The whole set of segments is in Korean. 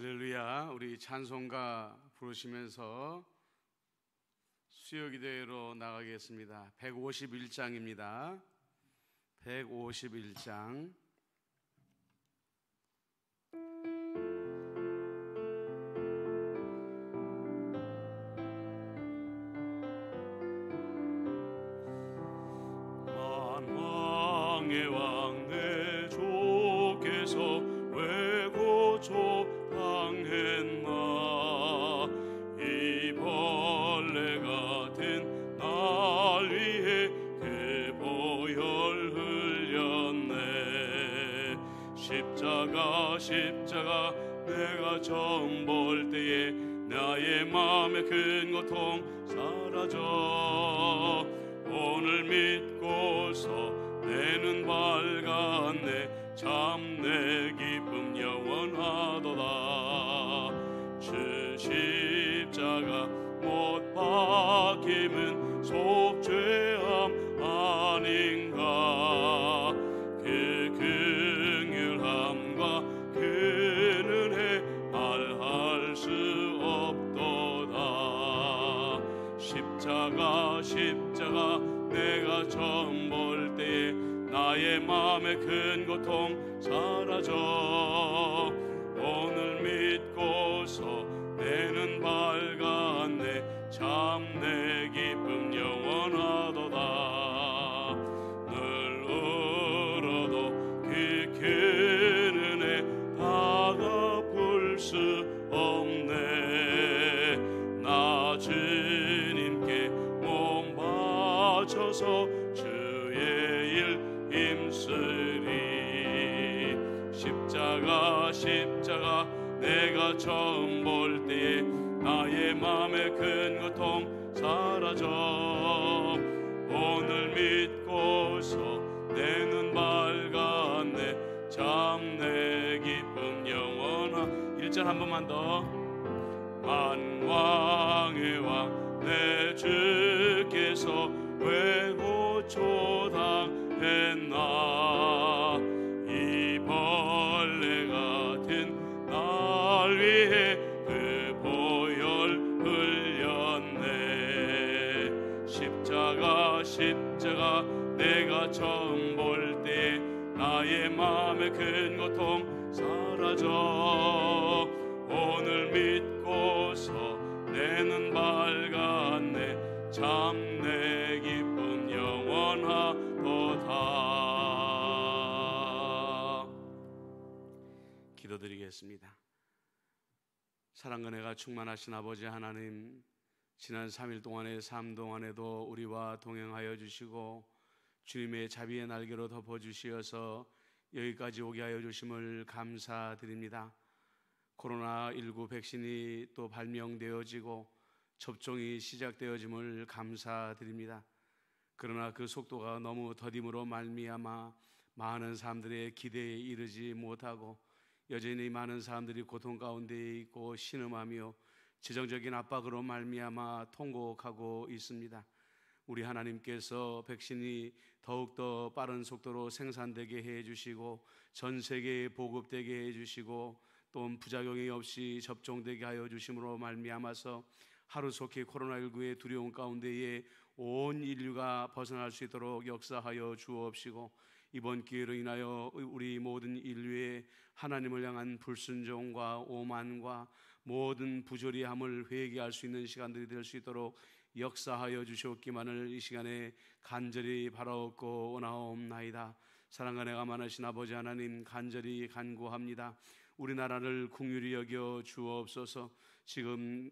할렐루야. 우리 찬송가 부르시면서 수요기도회로 나가겠습니다. 151장입니다. 151장. 만왕의 왕 내 주께서 왜 고초당했나. 이 벌레 같은 날 위해 그 보혈 흘렸네. 십자가 내가 처음 볼 때에 나의 마음의 큰 고통 사라져. 오늘 믿고서 내 눈 밝았네. 참 내 기쁨 영원하도다. 주 십자가 못 박힘은 속죄함 아닌가. 그 긍휼함과 그 은혜 말할 수 없도다. 십자가 내가 처음 볼 때에 나의 마음의 큰 고통 사라져. 오늘 믿고서 내 눈 밝았네. 참 내 기쁨 영원하도다. 늘 울어도 그 큰 은혜 다 갚을 수 없네. 나 주님께 몸 바쳐서 주의 일 힘쓰리. 십자가 내가 처음 볼 때에 나의 마음의 큰 고통 사라져. 오늘 믿고서 내 눈 밝았네. 참 내 기쁨 영원하. 1절 한 번만 더. 만왕의 왕 내 주께서 왜 고초당했나. 이 벌레 같은 날 위해 그 보혈 흘렸네. 십자가 내가 처음 볼 때 나의 마음의 큰 고통 사라져. 오늘 믿고서 내 눈 밝았네. 참 내 기쁨 영원하도다. 기도드리겠습니다. 사랑과 은혜가 충만하신 아버지 하나님, 지난 3일 동안의 삶 동안에도 우리와 동행하여 주시고 주님의 자비의 날개로 덮어주시어서 여기까지 오게 하여 주심을 감사드립니다. 코로나19 백신이 또 발명되어지고 접종이 시작되어짐을 감사드립니다. 그러나 그 속도가 너무 더딤으로 말미암아 많은 사람들의 기대에 이르지 못하고 여전히 많은 사람들이 고통 가운데 있고 신음하며 재정적인 압박으로 말미암아 통곡하고 있습니다. 우리 하나님께서 백신이 더욱더 빠른 속도로 생산되게 해주시고 전 세계에 보급되게 해주시고 또 부작용이 없이 접종되게 하여 주심으로 말미암아서 하루속히 코로나19의 두려움 가운데에 온 인류가 벗어날 수 있도록 역사하여 주옵시고 이번 기회로 인하여 우리 모든 인류의 하나님을 향한 불순종과 오만과 모든 부조리함을 회개할 수 있는 시간들이 될 수 있도록 역사하여 주시옵기만을 이 시간에 간절히 바라옵고 원하옵나이다. 사랑과 은혜가 많으신 아버지 하나님, 간절히 간구합니다. 우리나라를 긍휼히 여겨 주옵소서. 지금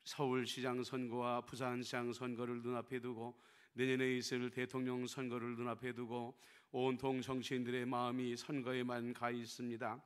서울시장 선거와 부산시장 선거를 눈앞에 두고 내년에 있을 대통령 선거를 눈앞에 두고 온통 정치인들의 마음이 선거에만 가 있습니다.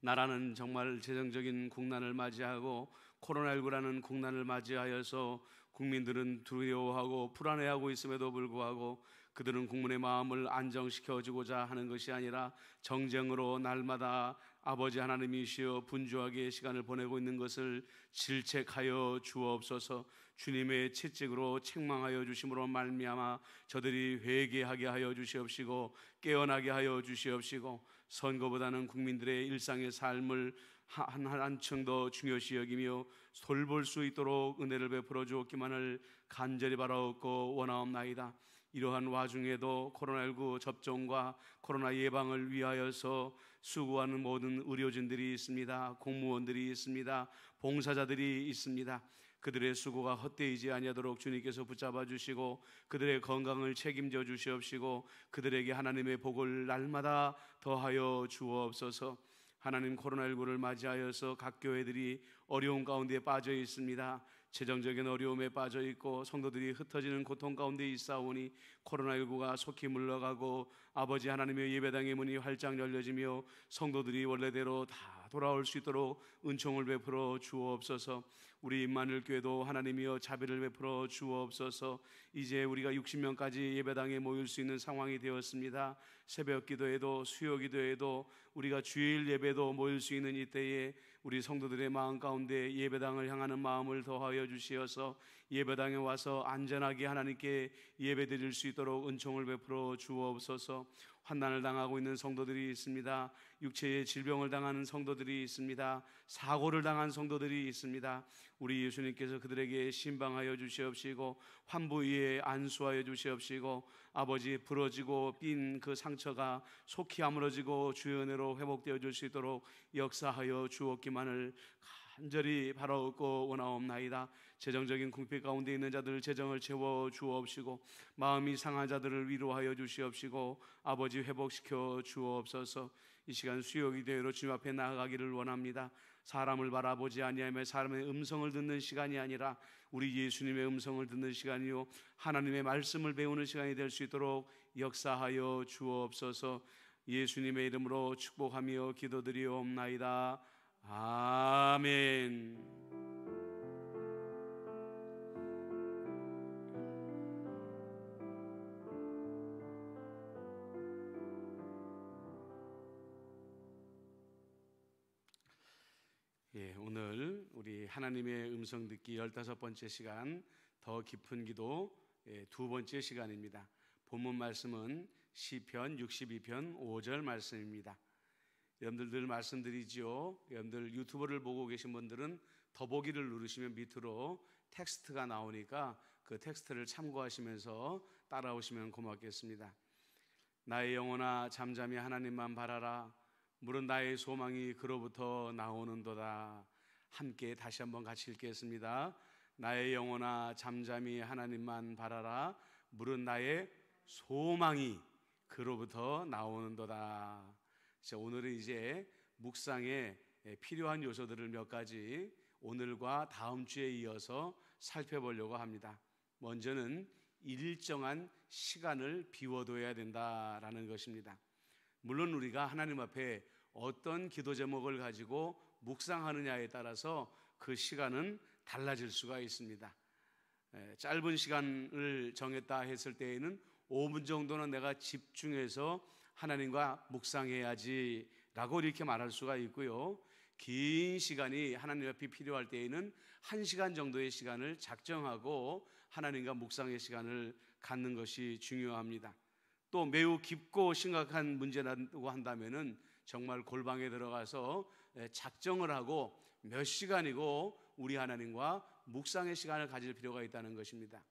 나라는 정말 재정적인 국난을 맞이하고 코로나19라는 국난을 맞이하여서 국민들은 두려워하고 불안해하고 있음에도 불구하고 그들은 국민의 마음을 안정시켜주고자 하는 것이 아니라 정쟁으로 날마다 아버지 하나님이시여 분주하게 시간을 보내고 있는 것을 질책하여 주옵소서. 주님의 채찍으로 책망하여 주심으로 말미암아 저들이 회개하게 하여 주시옵시고 깨어나게 하여 주시옵시고 선거보다는 국민들의 일상의 삶을 한층 더 중요시 여기며 돌볼 수 있도록 은혜를 베풀어 주었기만을 간절히 바라옵고 원하옵나이다. 이러한 와중에도 코로나19 접종과 코로나 예방을 위하여서 수고하는 모든 의료진들이 있습니다. 공무원들이 있습니다. 봉사자들이 있습니다. 그들의 수고가 헛되이지 아니하도록 주님께서 붙잡아 주시고 그들의 건강을 책임져 주시옵시고 그들에게 하나님의 복을 날마다 더하여 주옵소서. 하나님, 코로나19를 맞이하여서 각 교회들이 어려운 가운데 빠져 있습니다. 재정적인 어려움에 빠져 있고 성도들이 흩어지는 고통 가운데 있사오니 코로나19가 속히 물러가고 아버지 하나님의 예배당의 문이 활짝 열려지며 성도들이 원래대로 다 돌아올 수 있도록 은총을 베풀어 주옵소서. 우리 임마누엘 교회도 하나님이여 자비를 베풀어 주옵소서. 이제 우리가 60명까지 예배당에 모일 수 있는 상황이 되었습니다. 새벽 기도에도 수요 기도에도 우리가 주일 예배도 모일 수 있는 이때에 우리 성도들의 마음 가운데 예배당을 향하는 마음을 더하여 주시어서 예배당에 와서 안전하게 하나님께 예배드릴 수 있도록 은총을 베풀어 주옵소서. 환난을 당하고 있는 성도들이 있습니다. 육체의 질병을 당하는 성도들이 있습니다. 사고를 당한 성도들이 있습니다. 우리 예수님께서 그들에게 신방하여 주시옵시고 환부 위에 안수하여 주시옵시고 아버지 부러지고 빈 그 상처가 속히 아물어지고 주의 은혜로 회복되어 줄 수 있도록 역사하여 주옵기만을 간절히 바라옵고 원하옵나이다. 재정적인 궁핍 가운데 있는 자들 재정을 채워 주옵시고 마음이 상한 자들을 위로하여 주시옵시고 아버지 회복시켜 주옵소서. 이 시간 수요 기도회로 주님 앞에 나아가기를 원합니다. 사람을 바라보지 아니하며 사람의 음성을 듣는 시간이 아니라 우리 예수님의 음성을 듣는 시간이요 하나님의 말씀을 배우는 시간이 될 수 있도록 역사하여 주옵소서. 예수님의 이름으로 축복하며 기도드리옵나이다. 아멘. 오늘 우리 하나님의 음성 듣기 15번째 시간 더 깊은 기도 두 번째 시간입니다. 본문 말씀은 시편 62편 5절 말씀입니다. 여러분들 늘 말씀드리지요. 여러분들 유튜브를 보고 계신 분들은 더보기를 누르시면 밑으로 텍스트가 나오니까 그 텍스트를 참고하시면서 따라오시면 고맙겠습니다. 나의 영혼아 잠잠히 하나님만 바라라. 물은 나의 소망이 그로부터 나오는도다. 함께 다시 한번 같이 읽겠습니다. 나의 영혼아 잠잠히 하나님만 바라라. 물은 나의 소망이 그로부터 나오는도다. 자, 오늘은 이제 묵상에 필요한 요소들을 몇 가지 오늘과 다음 주에 이어서 살펴보려고 합니다. 먼저는 일정한 시간을 비워둬야 된다라는 것입니다. 물론 우리가 하나님 앞에 어떤 기도 제목을 가지고 묵상하느냐에 따라서 그 시간은 달라질 수가 있습니다. 짧은 시간을 정했다 했을 때에는 5분 정도는 내가 집중해서 하나님과 묵상해야지 라고 이렇게 말할 수가 있고요. 긴 시간이 하나님 앞에 필요할 때에는 1시간 정도의 시간을 작정하고 하나님과 묵상의 시간을 갖는 것이 중요합니다. 또 매우 깊고 심각한 문제라고 한다면은 정말 골방에 들어가서 작정을 하고 몇 시간이고 우리 하나님과 묵상의 시간을 가질 필요가 있다는 것입니다.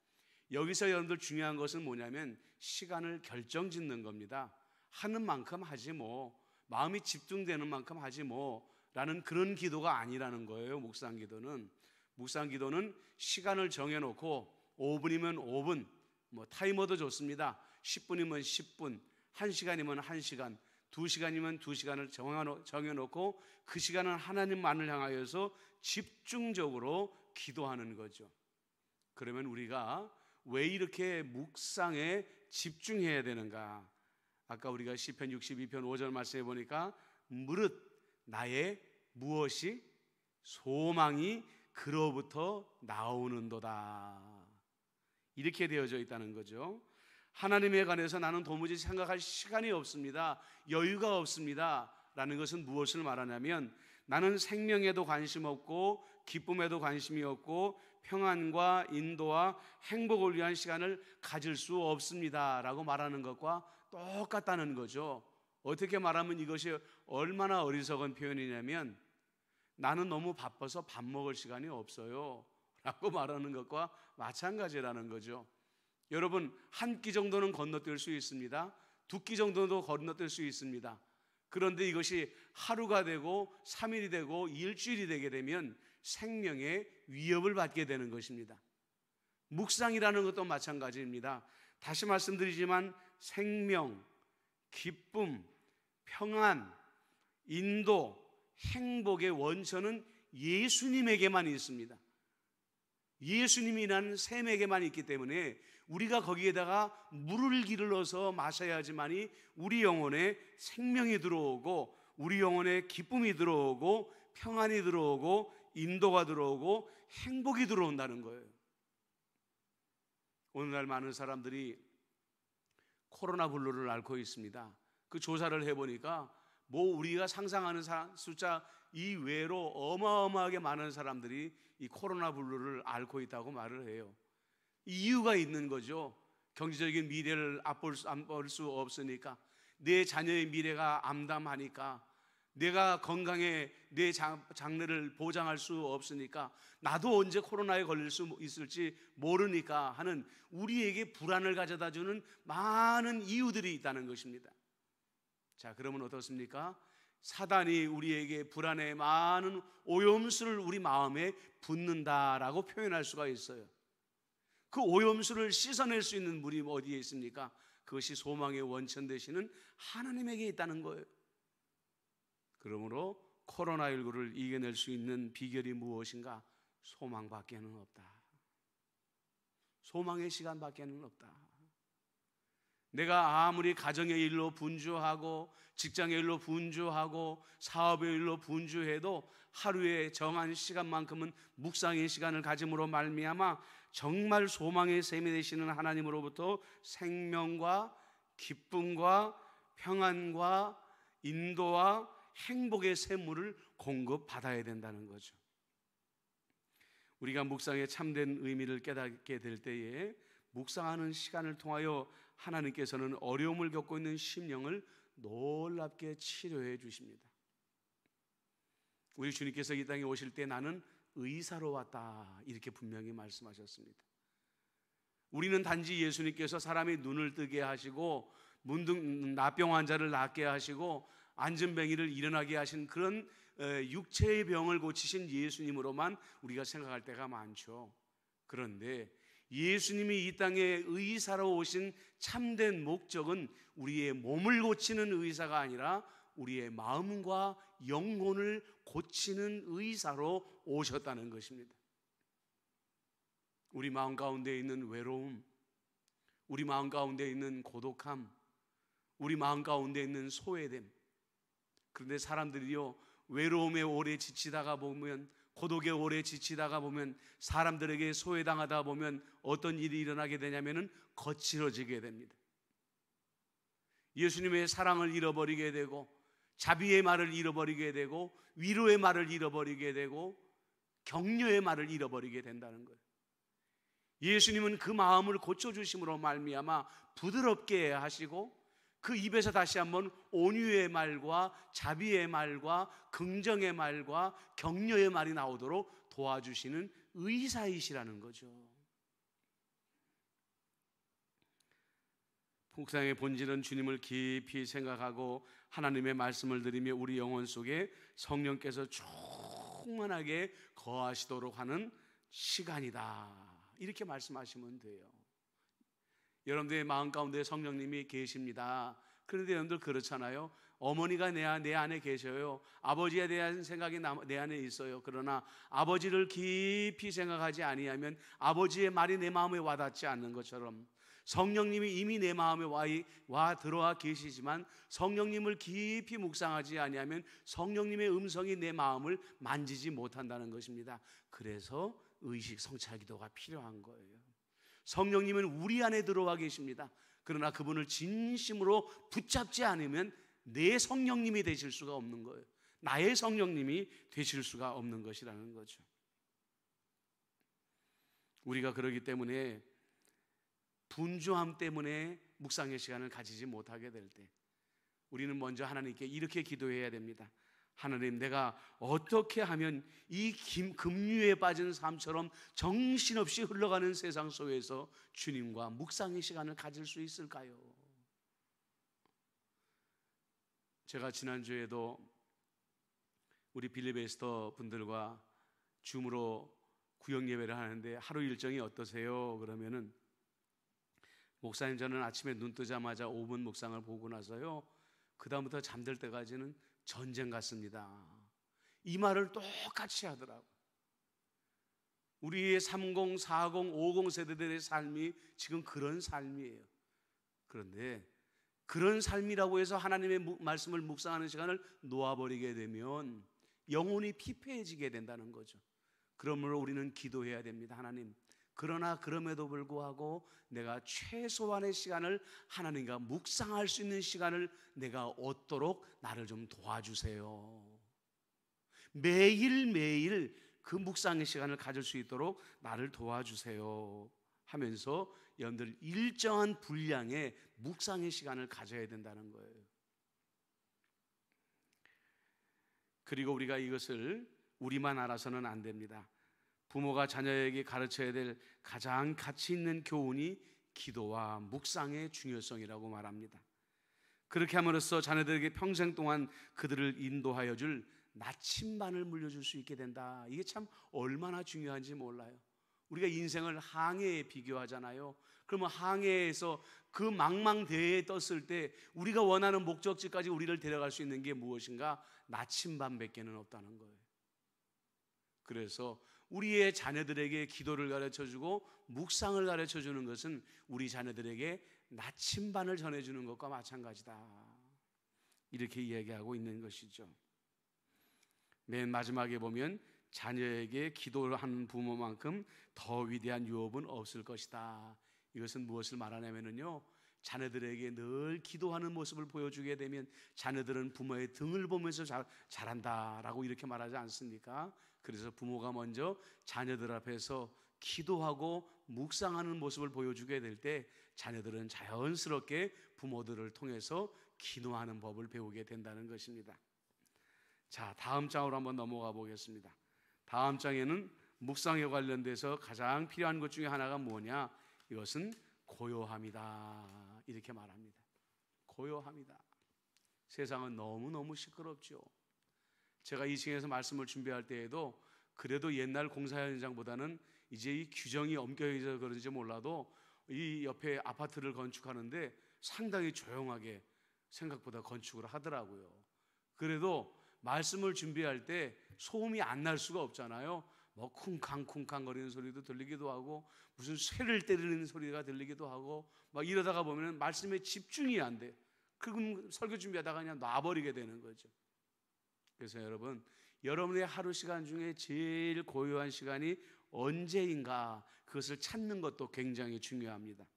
여기서 여러분들 중요한 것은 뭐냐면 시간을 결정짓는 겁니다. 하는 만큼 하지 뭐, 마음이 집중되는 만큼 하지 뭐 라는 그런 기도가 아니라는 거예요. 묵상 기도는 시간을 정해놓고 5분이면 5분, 뭐 타이머도 좋습니다. 10분이면 10분, 1시간이면 1시간, 2시간이면 2시간을 정해놓고 그 시간은 하나님만을 향하여서 집중적으로 기도하는 거죠. 그러면 우리가 왜 이렇게 묵상에 집중해야 되는가? 아까 우리가 시편 62편 5절 말씀해 보니까 무릇 나의 무엇이 소망이 그로부터 나오는도다 이렇게 되어져 있다는 거죠. 하나님에 관해서 나는 도무지 생각할 시간이 없습니다. 여유가 없습니다 라는 것은 무엇을 말하냐면 나는 생명에도 관심 없고 기쁨에도 관심이 없고 평안과 인도와 행복을 위한 시간을 가질 수 없습니다 라고 말하는 것과 똑같다는 거죠. 어떻게 말하면 이것이 얼마나 어리석은 표현이냐면 나는 너무 바빠서 밥 먹을 시간이 없어요 라고 말하는 것과 마찬가지라는 거죠. 여러분, 한 끼 정도는 건너뛸 수 있습니다. 두 끼 정도도 건너뛸 수 있습니다. 그런데 이것이 하루가 되고 3일이 되고 일주일이 되게 되면 생명의 위협을 받게 되는 것입니다. 묵상이라는 것도 마찬가지입니다. 다시 말씀드리지만 생명, 기쁨, 평안, 인도, 행복의 원천은 예수님에게만 있습니다. 예수님이라는 샘에게만 있기 때문에 우리가 거기에다가 물을 길러서 마셔야지만이 우리 영혼에 생명이 들어오고 우리 영혼에 기쁨이 들어오고 평안이 들어오고 인도가 들어오고 행복이 들어온다는 거예요. 오늘날 많은 사람들이 코로나 블루를 앓고 있습니다. 그 조사를 해보니까 우리가 상상하는 숫자 이외로 어마어마하게 많은 사람들이 이 코로나 블루를 앓고 있다고 말을 해요. 이유가 있는 거죠. 경제적인 미래를 볼 수 없으니까, 내 자녀의 미래가 암담하니까, 내가 건강에 내 장래를 보장할 수 없으니까, 나도 언제 코로나에 걸릴 수 있을지 모르니까 하는 우리에게 불안을 가져다주는 많은 이유들이 있다는 것입니다. 자, 그러면 어떻습니까? 사단이 우리에게 불안의 많은 오염수를 우리 마음에 붓는다라고 표현할 수가 있어요. 그 오염수를 씻어낼 수 있는 물이 어디에 있습니까? 그것이 소망의 원천 되시는 하나님에게 있다는 거예요. 그러므로 코로나19를 이겨낼 수 있는 비결이 무엇인가? 소망밖에는 없다. 소망의 시간밖에는 없다. 내가 아무리 가정의 일로 분주하고 직장의 일로 분주하고 사업의 일로 분주해도 하루에 정한 시간만큼은 묵상의 시간을 가짐으로 말미암아 정말 소망의 샘이 되시는 하나님으로부터 생명과 기쁨과 평안과 인도와 행복의 샘물을 공급받아야 된다는 거죠. 우리가 묵상의 참된 의미를 깨닫게 될 때에 묵상하는 시간을 통하여 하나님께서는 어려움을 겪고 있는 심령을 놀랍게 치료해 주십니다. 우리 주님께서 이 땅에 오실 때 나는 의사로 왔다 이렇게 분명히 말씀하셨습니다. 우리는 단지 예수님께서 사람의 눈을 뜨게 하시고 나병 환자를 낫게 하시고 안전뱅이를 일어나게 하신 그런 육체의 병을 고치신 예수님으로만 우리가 생각할 때가 많죠. 그런데 예수님이 이 땅에 의사로 오신 참된 목적은 우리의 몸을 고치는 의사가 아니라 우리의 마음과 영혼을 고치는 의사로 오셨다는 것입니다. 우리 마음 가운데 있는 외로움, 우리 마음 가운데 있는 고독함, 우리 마음 가운데 있는 소외됨. 그런데 사람들이요, 외로움에 오래 지치다가 보면, 고독에 오래 지치다가 보면, 사람들에게 소외당하다 보면 어떤 일이 일어나게 되냐면은 거칠어지게 됩니다. 예수님의 사랑을 잃어버리게 되고, 자비의 말을 잃어버리게 되고, 위로의 말을 잃어버리게 되고, 격려의 말을 잃어버리게 된다는 거예요. 예수님은 그 마음을 고쳐주심으로 말미암아 부드럽게 하시고, 그 입에서 다시 한번 온유의 말과 자비의 말과 긍정의 말과 격려의 말이 나오도록 도와주시는 의사이시라는 거죠. 묵상의 본질은 주님을 깊이 생각하고 하나님의 말씀을 들으며 우리 영혼 속에 성령께서 충만하게 거하시도록 하는 시간이다, 이렇게 말씀하시면 돼요. 여러분들의 마음 가운데 성령님이 계십니다. 그런데 여러분들 그렇잖아요. 어머니가 내 안에 계셔요. 아버지에 대한 생각이 내 안에 있어요. 그러나 아버지를 깊이 생각하지 아니하면 아버지의 말이 내 마음에 와닿지 않는 것처럼 성령님이 이미 내 마음에 와 들어와 계시지만 성령님을 깊이 묵상하지 아니하면 성령님의 음성이 내 마음을 만지지 못한다는 것입니다. 그래서 의식 성찰 기도가 필요한 거예요. 성령님은 우리 안에 들어와 계십니다. 그러나 그분을 진심으로 붙잡지 않으면 내 성령님이 되실 수가 없는 거예요. 나의 성령님이 되실 수가 없는 것이라는 거죠. 우리가 그러기 때문에 분주함 때문에 묵상의 시간을 가지지 못하게 될 때, 우리는 먼저 하나님께 이렇게 기도해야 됩니다. 하나님, 내가 어떻게 하면 이 급류에 빠진 삶처럼 정신없이 흘러가는 세상 속에서 주님과 묵상의 시간을 가질 수 있을까요? 제가 지난주에도 우리 빌리베스터 분들과 줌으로 구역 예배를 하는데 하루 일정이 어떠세요? 그러면은 목사님, 저는 아침에 눈 뜨자마자 5분 묵상을 보고 나서요, 그 다음부터 잠들 때까지는 전쟁 같습니다. 이 말을 똑같이 하더라고요. 우리의 30, 40, 50 세대들의 삶이 지금 그런 삶이에요. 그런데 그런 삶이라고 해서 하나님의 말씀을 묵상하는 시간을 놓아버리게 되면 영혼이 피폐해지게 된다는 거죠. 그러므로 우리는 기도해야 됩니다. 하나님, 그러나 그럼에도 불구하고 내가 최소한의 시간을 하나님과 묵상할 수 있는 시간을 내가 얻도록 나를 좀 도와주세요. 매일매일 그 묵상의 시간을 가질 수 있도록 나를 도와주세요 하면서 여러분들 일정한 분량의 묵상의 시간을 가져야 된다는 거예요. 그리고 우리가 이것을 우리만 알아서는 안 됩니다. 부모가 자녀에게 가르쳐야 될 가장 가치 있는 교훈이 기도와 묵상의 중요성이라고 말합니다. 그렇게 함으로써 자녀들에게 평생 동안 그들을 인도하여 줄 나침반을 물려줄 수 있게 된다. 이게 참 얼마나 중요한지 몰라요. 우리가 인생을 항해에 비교하잖아요. 그러면 항해에서 그 망망대해에 떴을 때 우리가 원하는 목적지까지 우리를 데려갈 수 있는 게 무엇인가? 나침반밖에는 없다는 거예요. 그래서 우리의 자녀들에게 기도를 가르쳐주고 묵상을 가르쳐주는 것은 우리 자녀들에게 나침반을 전해주는 것과 마찬가지다, 이렇게 이야기하고 있는 것이죠. 맨 마지막에 보면 자녀에게 기도를 하는 부모만큼 더 위대한 유업은 없을 것이다. 이것은 무엇을 말하냐면요, 자녀들에게 늘 기도하는 모습을 보여주게 되면 자녀들은 부모의 등을 보면서 잘한다라고 이렇게 말하지 않습니까? 그래서 부모가 먼저 자녀들 앞에서 기도하고 묵상하는 모습을 보여주게 될 때 자녀들은 자연스럽게 부모들을 통해서 기도하는 법을 배우게 된다는 것입니다. 자, 다음 장으로 한번 넘어가 보겠습니다. 다음 장에는 묵상에 관련돼서 가장 필요한 것 중에 하나가 뭐냐? 이것은 고요함이다, 이렇게 말합니다. 고요함이다. 세상은 너무너무 시끄럽죠. 제가 2층에서 말씀을 준비할 때에도 그래도 옛날 공사 현장보다는 이제 이 규정이 엄격해져서 그런지 몰라도 이 옆에 아파트를 건축하는데 상당히 조용하게 생각보다 건축을 하더라고요. 그래도 말씀을 준비할 때 소음이 안 날 수가 없잖아요. 뭐 쿵쾅쿵쾅 거리는 소리도 들리기도 하고 무슨 쇠를 때리는 소리가 들리기도 하고 막 이러다가 보면 말씀에 집중이 안 돼. 그럼 설교 준비하다가 그냥 놔버리게 되는 거죠. 그래서 여러분의 하루 시간 중에 제일 고요한 시간이 언제인가, 그것을 찾는 것도 굉장히 중요합니다.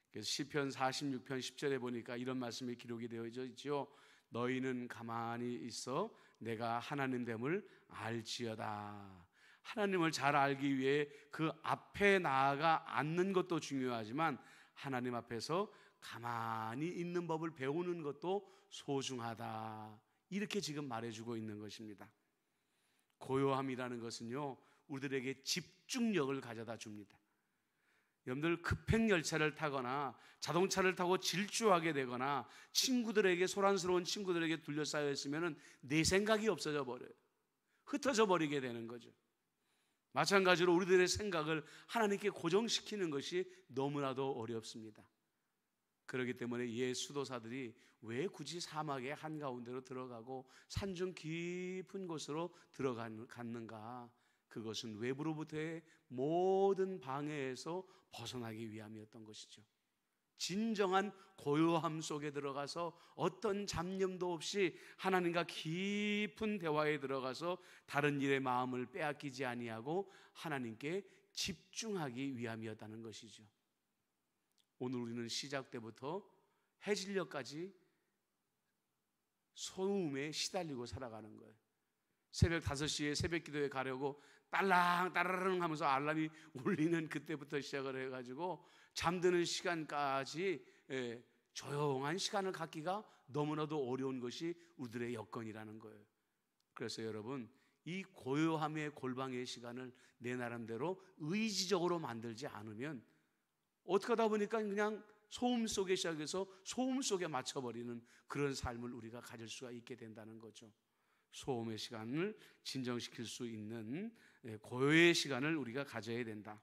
그래서 시편 46편 10절에 보니까 이런 말씀이 기록이 되어 있죠. 너희는 가만히 있어 내가 하나님 됨을 알지어다. 하나님을 잘 알기 위해 그 앞에 나아가 앉는 것도 중요하지만 하나님 앞에서 가만히 있는 법을 배우는 것도 소중하다, 이렇게 지금 말해주고 있는 것입니다. 고요함이라는 것은요, 우리들에게 집중력을 가져다 줍니다. 여러분들 급행열차를 타거나 자동차를 타고 질주하게 되거나 친구들에게, 소란스러운 친구들에게 둘러싸여 있으면 내 생각이 없어져 버려요. 흩어져 버리게 되는 거죠. 마찬가지로 우리들의 생각을 하나님께 고정시키는 것이 너무나도 어렵습니다. 그렇기 때문에 옛 수도사들이 왜 굳이 사막의 한가운데로 들어가고 산중 깊은 곳으로 들어갔는가? 그것은 외부로부터의 모든 방해에서 벗어나기 위함이었던 것이죠. 진정한 고요함 속에 들어가서 어떤 잡념도 없이 하나님과 깊은 대화에 들어가서 다른 일에 마음을 빼앗기지 아니하고 하나님께 집중하기 위함이었다는 것이죠. 오늘 우리는 시작 때부터 해질녘까지 소음에 시달리고 살아가는 거예요. 새벽 5시에 새벽 기도에 가려고 딸랑 따라랑 하면서 알람이 울리는 그때부터 시작을 해가지고 잠드는 시간까지 조용한 시간을 갖기가 너무나도 어려운 것이 우리들의 여건이라는 거예요. 그래서 여러분, 이 고요함의 골방의 시간을 내 나름대로 의지적으로 만들지 않으면 어떻게 하다 보니까 그냥 소음 속에 시작해서 소음 속에 맞춰버리는 그런 삶을 우리가 가질 수가 있게 된다는 거죠. 소음의 시간을 진정시킬 수 있는 고요의 시간을 우리가 가져야 된다.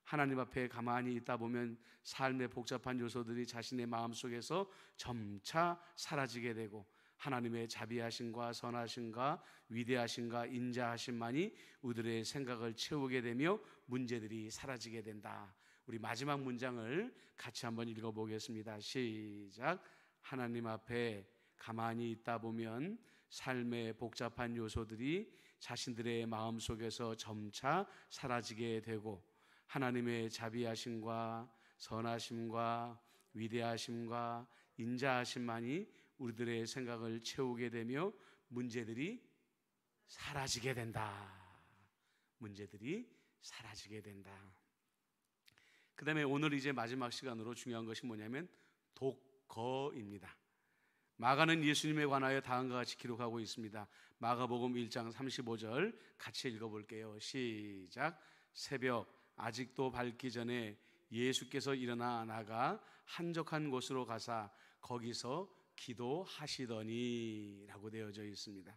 하나님 앞에 가만히 있다 보면 삶의 복잡한 요소들이 자신의 마음속에서 점차 사라지게 되고 하나님의 자비하심과 선하심과 위대하심과 인자하심만이 우리들의 생각을 채우게 되며 문제들이 사라지게 된다. 우리 마지막 문장을 같이 한번 읽어보겠습니다. 시작. 하나님 앞에 가만히 있다 보면 삶의 복잡한 요소들이 자신들의 마음속에서 점차 사라지게 되고 하나님의 자비하심과 선하심과 위대하심과 인자하심만이 우리들의 생각을 채우게 되며 문제들이 사라지게 된다. 문제들이 사라지게 된다. 그 다음에 오늘 이제 마지막 시간으로 중요한 것이 뭐냐면 독거입니다. 마가는 예수님에 관하여 다음과 같이 기록하고 있습니다. 마가복음 1장 35절 같이 읽어볼게요. 시작. 새벽 아직도 밝기 전에 예수께서 일어나 나가 한적한 곳으로 가사 거기서 기도하시더니 라고 되어져 있습니다.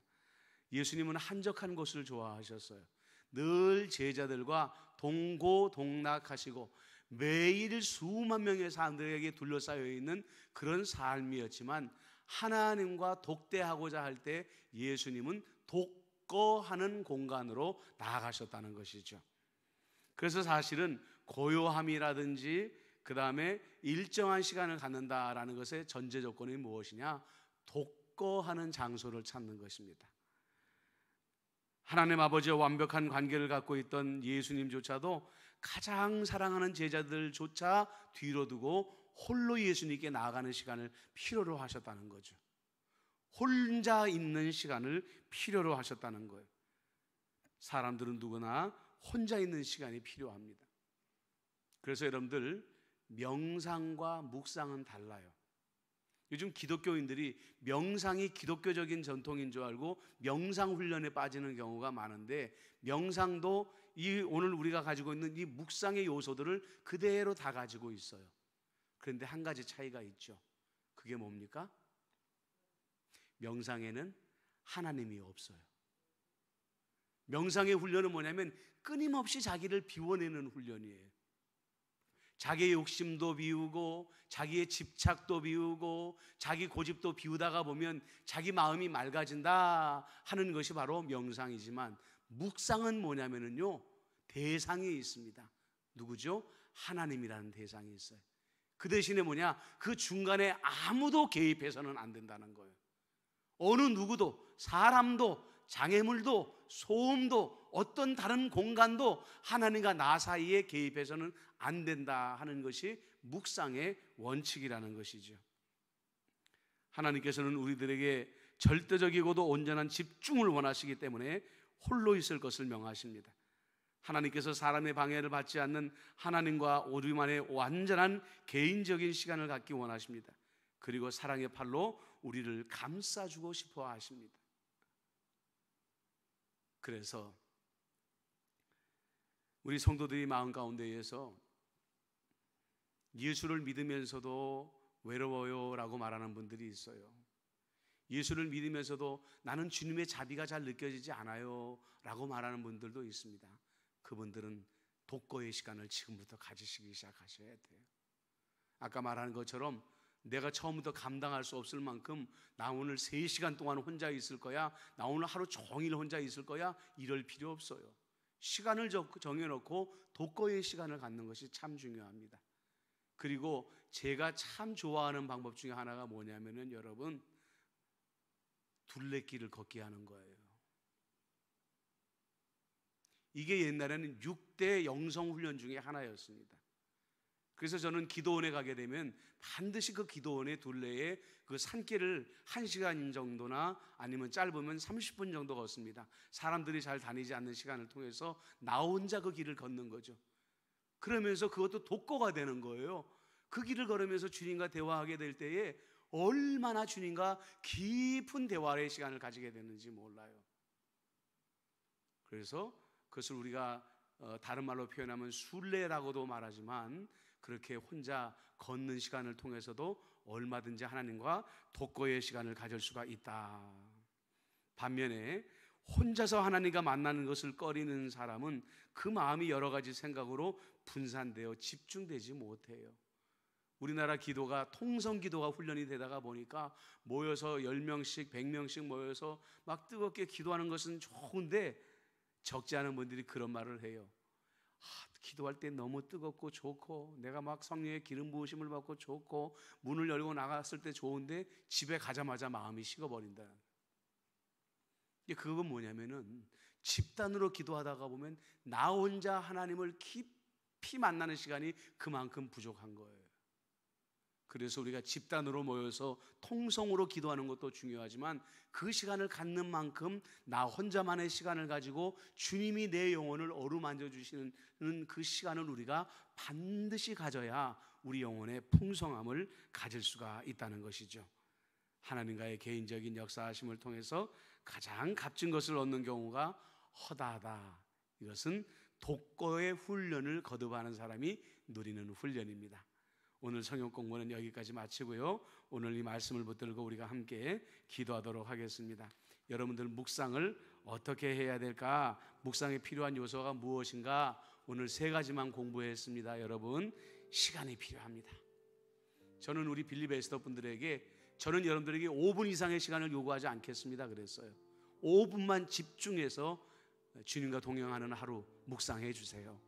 예수님은 한적한 곳을 좋아하셨어요. 늘 제자들과 동고동락하시고 매일 수만 명의 사람들에게 둘러싸여 있는 그런 삶이었지만 하나님과 독대하고자 할 때 예수님은 독거하는 공간으로 나아가셨다는 것이죠. 그래서 사실은 고요함이라든지 그 다음에 일정한 시간을 갖는다라는 것의 전제 조건이 무엇이냐? 독거하는 장소를 찾는 것입니다. 하나님 아버지와 완벽한 관계를 갖고 있던 예수님조차도 가장 사랑하는 제자들조차 뒤로 두고 홀로 예수님께 나아가는 시간을 필요로 하셨다는 거죠. 혼자 있는 시간을 필요로 하셨다는 거예요. 사람들은 누구나 혼자 있는 시간이 필요합니다. 그래서 여러분들 명상과 묵상은 달라요. 요즘 기독교인들이 명상이 기독교적인 전통인 줄 알고 명상 훈련에 빠지는 경우가 많은데 명상도 오늘 우리가 가지고 있는 이 묵상의 요소들을 그대로 다 가지고 있어요. 그런데 한 가지 차이가 있죠. 그게 뭡니까? 명상에는 하나님이 없어요. 명상의 훈련은 뭐냐면 끊임없이 자기를 비워내는 훈련이에요. 자기의 욕심도 비우고 자기의 집착도 비우고 자기 고집도 비우다가 보면 자기 마음이 맑아진다 하는 것이 바로 명상이지만 묵상은 뭐냐면요 대상이 있습니다. 누구죠? 하나님이라는 대상이 있어요. 그 대신에 뭐냐? 그 중간에 아무도 개입해서는 안 된다는 거예요. 어느 누구도 사람도 장애물도 소음도 어떤 다른 공간도 하나님과 나 사이에 개입해서는 안 된다 하는 것이 묵상의 원칙이라는 것이죠. 하나님께서는 우리들에게 절대적이고도 온전한 집중을 원하시기 때문에 홀로 있을 것을 명하십니다. 하나님께서 사람의 방해를 받지 않는 하나님과 우리만의 완전한 개인적인 시간을 갖기 원하십니다. 그리고 사랑의 팔로 우리를 감싸주고 싶어 하십니다. 그래서 우리 성도들이 마음 가운데에서 예수를 믿으면서도 외로워요 라고 말하는 분들이 있어요. 예수를 믿으면서도 나는 주님의 자비가 잘 느껴지지 않아요 라고 말하는 분들도 있습니다. 그분들은 독거의 시간을 지금부터 가지시기 시작하셔야 돼요. 아까 말한 것처럼 내가 처음부터 감당할 수 없을 만큼 나 오늘 3시간 동안 혼자 있을 거야, 나 오늘 하루 종일 혼자 있을 거야, 이럴 필요 없어요. 시간을 정해놓고 독거의 시간을 갖는 것이 참 중요합니다. 그리고 제가 참 좋아하는 방법 중에 하나가 뭐냐면은 여러분 둘레길을 걷게 하는 거예요. 이게 옛날에는 6대 영성훈련 중에 하나였습니다. 그래서 저는 기도원에 가게 되면 반드시 그 기도원의 둘레에 그 산길을 1시간 정도나 아니면 짧으면 30분 정도 걷습니다. 사람들이 잘 다니지 않는 시간을 통해서 나 혼자 그 길을 걷는 거죠. 그러면서 그것도 독거가 되는 거예요. 그 길을 걸으면서 주님과 대화하게 될 때에 얼마나 주님과 깊은 대화의 시간을 가지게 되는지 몰라요. 그래서 그것을 우리가 다른 말로 표현하면 순례라고도 말하지만, 그렇게 혼자 걷는 시간을 통해서도 얼마든지 하나님과 독거의 시간을 가질 수가 있다. 반면에 혼자서 하나님과 만나는 것을 꺼리는 사람은 그 마음이 여러 가지 생각으로 분산되어 집중되지 못해요. 우리나라 기도가 통성 기도가 훈련이 되다가 보니까 모여서 10명씩 100명씩 모여서 막 뜨겁게 기도하는 것은 좋은데, 적지 않은 분들이 그런 말을 해요. 기도할 때 너무 뜨겁고 좋고, 내가 막 성령의 기름 부으심을 받고 좋고, 문을 열고 나갔을 때 좋은데 집에 가자마자 마음이 식어버린다. 그건 뭐냐면은, 집단으로 기도하다가 보면 나 혼자 하나님을 깊이 만나는 시간이 그만큼 부족한 거예요. 그래서 우리가 집단으로 모여서 통성으로 기도하는 것도 중요하지만, 그 시간을 갖는 만큼 나 혼자만의 시간을 가지고 주님이 내 영혼을 어루만져 주시는 그 시간을 우리가 반드시 가져야 우리 영혼의 풍성함을 가질 수가 있다는 것이죠. 하나님과의 개인적인 역사하심을 통해서 가장 값진 것을 얻는 경우가 허다하다. 이것은 독거의 훈련을 거듭하는 사람이 누리는 훈련입니다. 오늘 성경 공부는 여기까지 마치고요, 오늘 이 말씀을 붙들고 우리가 함께 기도하도록 하겠습니다. 여러분들 묵상을 어떻게 해야 될까? 묵상에 필요한 요소가 무엇인가? 오늘 3가지만 공부했습니다. 여러분, 시간이 필요합니다. 저는 우리 빌립 에스더 분들에게, 저는 여러분들에게 5분 이상의 시간을 요구하지 않겠습니다 그랬어요. 5분만 집중해서 주님과 동행하는 하루 묵상해 주세요.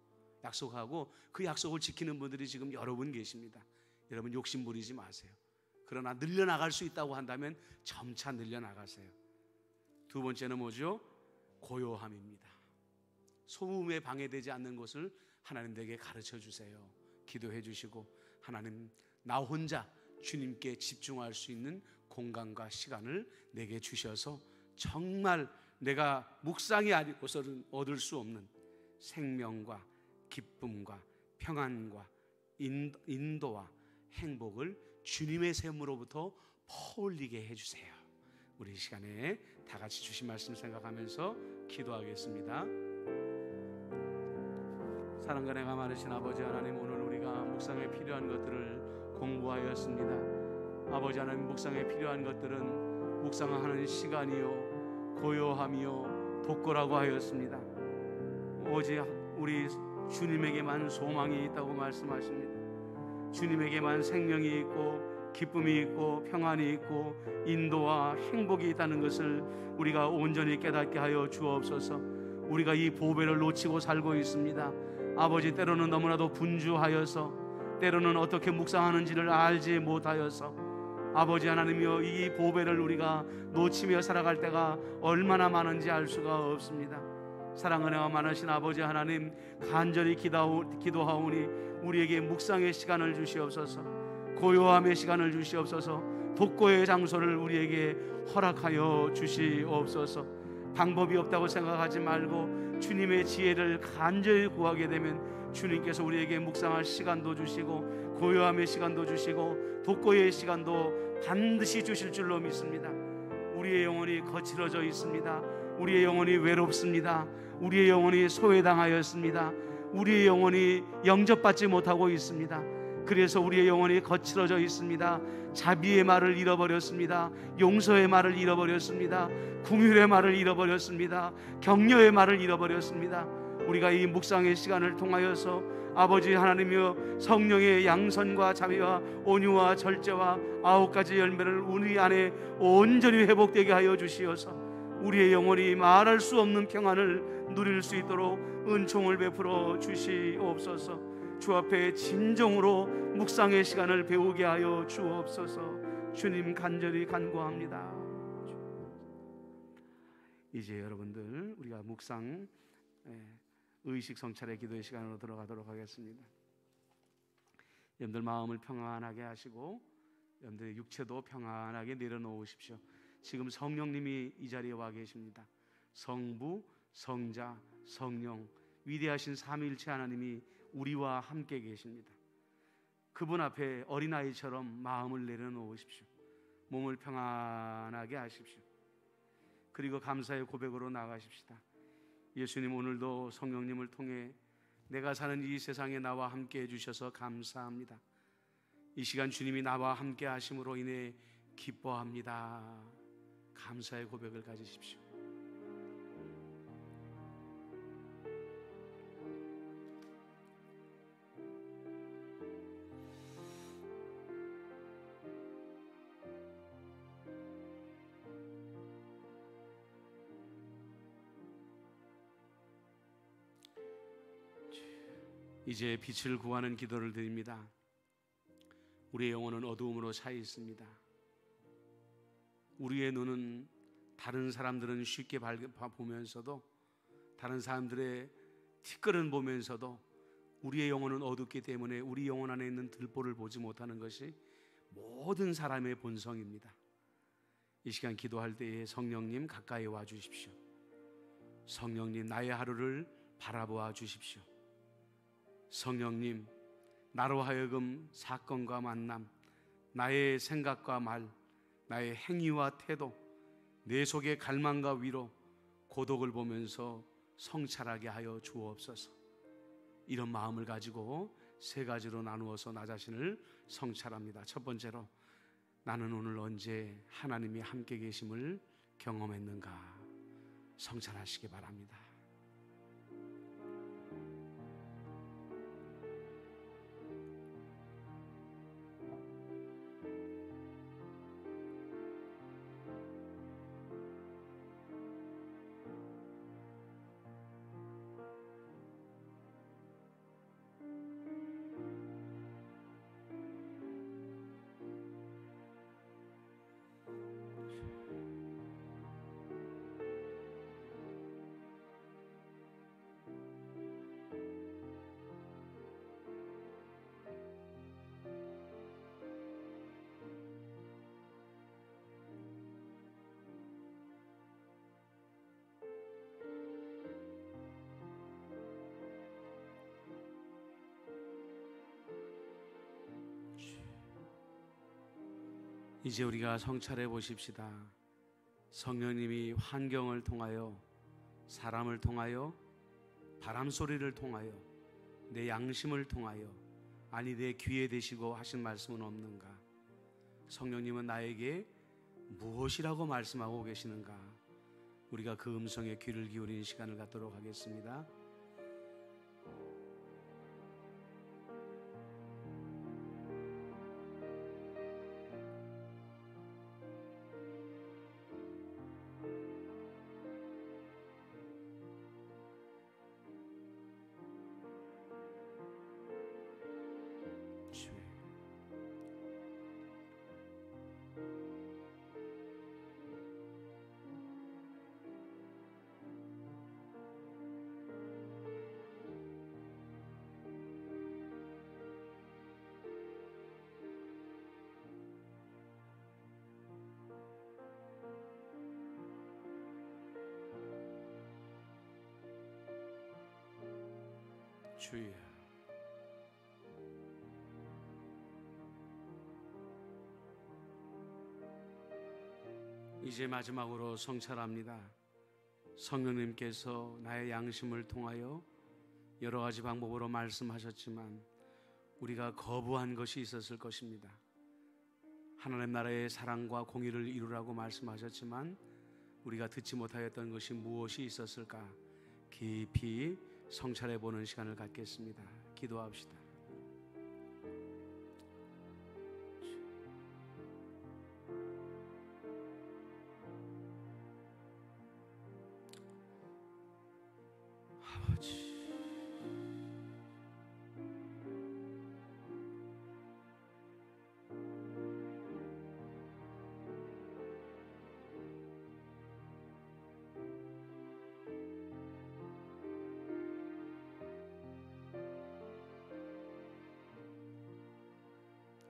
약속하고, 그 약속을 지키는 분들이 지금 여러분 계십니다. 여러분 욕심 부리지 마세요. 그러나 늘려나갈 수 있다고 한다면 점차 늘려나가세요. 2번째는 뭐죠? 고요함입니다. 소음에 방해되지 않는 것을 하나님에게 가르쳐 주세요. 기도해 주시고, 하나님, 나 혼자 주님께 집중할 수 있는 공간과 시간을 내게 주셔서 정말 내가 묵상이 아니고서는 얻을 수 없는 생명과 기쁨과 평안과 인도와 행복을 주님의 샘으로부터 퍼올리게 해주세요. 우리 이 시간에 다 같이 주신 말씀 생각하면서 기도하겠습니다. 사랑과 내가 많으신 아버지 하나님, 오늘 우리가 묵상에 필요한 것들을 공부하였습니다. 아버지 하나님, 묵상에 필요한 것들은 묵상하는 시간이요, 고요함이요, 독거라고 하였습니다. 오직 우리 주님에게만 소망이 있다고 말씀하십니다. 주님에게만 생명이 있고 기쁨이 있고 평안이 있고 인도와 행복이 있다는 것을 우리가 온전히 깨닫게 하여 주옵소서. 우리가 이 보배를 놓치고 살고 있습니다. 아버지, 때로는 너무나도 분주하여서, 때로는 어떻게 묵상하는지를 알지 못하여서, 아버지 하나님이여, 이 보배를 우리가 놓치며 살아갈 때가 얼마나 많은지 알 수가 없습니다. 사랑 은혜가 많으신 아버지 하나님, 간절히 기도하오니 우리에게 묵상의 시간을 주시옵소서, 고요함의 시간을 주시옵소서, 독고의 장소를 우리에게 허락하여 주시옵소서. 방법이 없다고 생각하지 말고 주님의 지혜를 간절히 구하게 되면 주님께서 우리에게 묵상할 시간도 주시고 고요함의 시간도 주시고 독고의 시간도 반드시 주실 줄로 믿습니다. 우리의 영혼이 거칠어져 있습니다. 우리의 영혼이 외롭습니다. 우리의 영혼이 소외당하였습니다. 우리의 영혼이 영접받지 못하고 있습니다. 그래서 우리의 영혼이 거칠어져 있습니다. 자비의 말을 잃어버렸습니다. 용서의 말을 잃어버렸습니다. 긍휼의 말을 잃어버렸습니다. 격려의 말을 잃어버렸습니다. 우리가 이 묵상의 시간을 통하여서 아버지 하나님이여, 성령의 양선과 자비와 온유와 절제와 9가지 열매를 우리 안에 온전히 회복되게 하여 주시어서 우리의 영혼이 말할 수 없는 평안을 누릴 수 있도록 은총을 베풀어 주시옵소서. 주 앞에 진정으로 묵상의 시간을 배우게 하여 주옵소서. 주님 간절히 간구합니다. 이제 여러분들 우리가 묵상 의식 성찰의 기도의 시간으로 들어가도록 하겠습니다. 여러분들 마음을 평안하게 하시고 여러분들의 육체도 평안하게 내려놓으십시오. 지금 성령님이 이 자리에 와 계십니다. 성부, 성자, 성령, 위대하신 삼위일체 하나님이 우리와 함께 계십니다. 그분 앞에 어린아이처럼 마음을 내려놓으십시오. 몸을 평안하게 하십시오. 그리고 감사의 고백으로 나가십시다. 예수님, 오늘도 성령님을 통해 내가 사는 이 세상에 나와 함께 해주셔서 감사합니다. 이 시간 주님이 나와 함께 하심으로 인해 기뻐합니다. 감사의 고백을 가지십시오. 이제 빛을 구하는 기도를 드립니다. 우리의 영혼은 어두움으로 차 있습니다. 우리의 눈은 다른 사람들은 쉽게 보면서도, 다른 사람들의 티끌은 보면서도 우리의 영혼은 어둡기 때문에 우리 영혼 안에 있는 들보를 보지 못하는 것이 모든 사람의 본성입니다. 이 시간 기도할 때에 성령님 가까이 와 주십시오. 성령님, 나의 하루를 바라보아 주십시오. 성령님, 나로 하여금 사건과 만남, 나의 생각과 말, 나의 행위와 태도, 내 속의 갈망과 위로, 고독을 보면서 성찰하게 하여 주옵소서. 이런 마음을 가지고 세 가지로 나누어서 나 자신을 성찰합니다. 첫 번째로, 나는 오늘 언제 하나님이 함께 계심을 경험했는가 성찰하시기 바랍니다. 이제 우리가 성찰해 보십시다. 성령님이 환경을 통하여, 사람을 통하여, 바람 소리를 통하여, 내 양심을 통하여, 아니 내 귀에 대시고 하신 말씀은 없는가? 성령님은 나에게 무엇이라고 말씀하고 계시는가? 우리가 그 음성에 귀를 기울이는 시간을 갖도록 하겠습니다. 주여, 이제 마지막으로 성찰합니다. 성령님께서 나의 양심을 통하여 여러 가지 방법으로 말씀하셨지만 우리가 거부한 것이 있었을 것입니다. 하나님 나라의 사랑과 공의를 이루라고 말씀하셨지만 우리가 듣지 못하였던 것이 무엇이 있었을까? 깊이 성찰해 보는 시간을 갖겠습니다. 기도합시다. 아버지,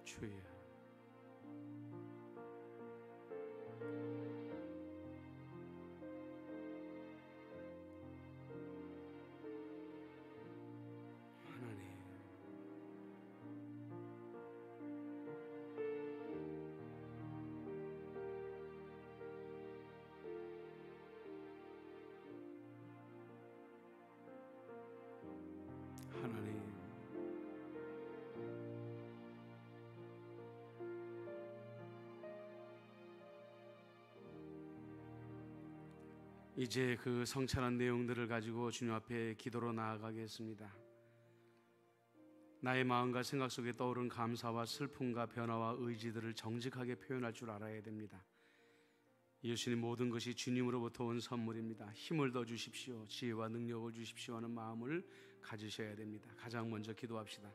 주여, 하나님, 이제 그 성찬한 내용들을 가지고 주님 앞에 기도로 나아가겠습니다. 나의 마음과 생각 속에 떠오른 감사와 슬픔과 변화와 의지들을 정직하게 표현할 줄 알아야 됩니다. 예수님, 모든 것이 주님으로부터 온 선물입니다. 힘을 더 주십시오, 지혜와 능력을 주십시오 하는 마음을 가지셔야 됩니다. 가장 먼저 기도합시다.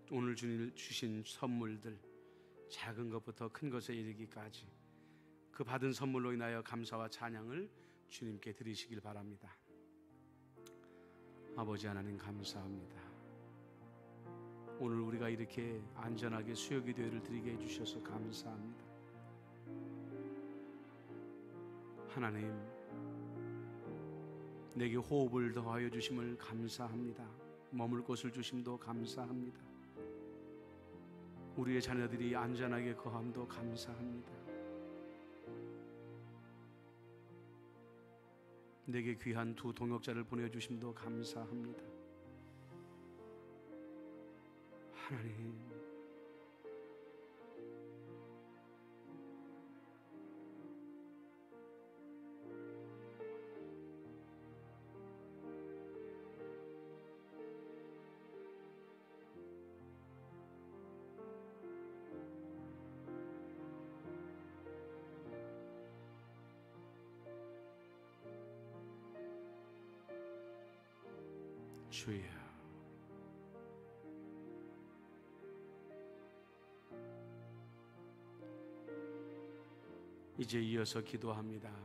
오늘 주님 주신 선물들, 작은 것부터 큰 것에 이르기까지 그 받은 선물로 인하여 감사와 찬양을 주님께 드리시길 바랍니다. 아버지 하나님, 감사합니다. 오늘 우리가 이렇게 안전하게 수요기도회를 드리게 해주셔서 감사합니다. 하나님, 내게 호흡을 더하여 주심을 감사합니다. 머물 곳을 주심도 감사합니다. 우리의 자녀들이 안전하게 거함도 감사합니다. 내게 귀한 두 동역자를 보내주심도 감사합니다. 하나님, 주여, 이제 이어서 기도합니다.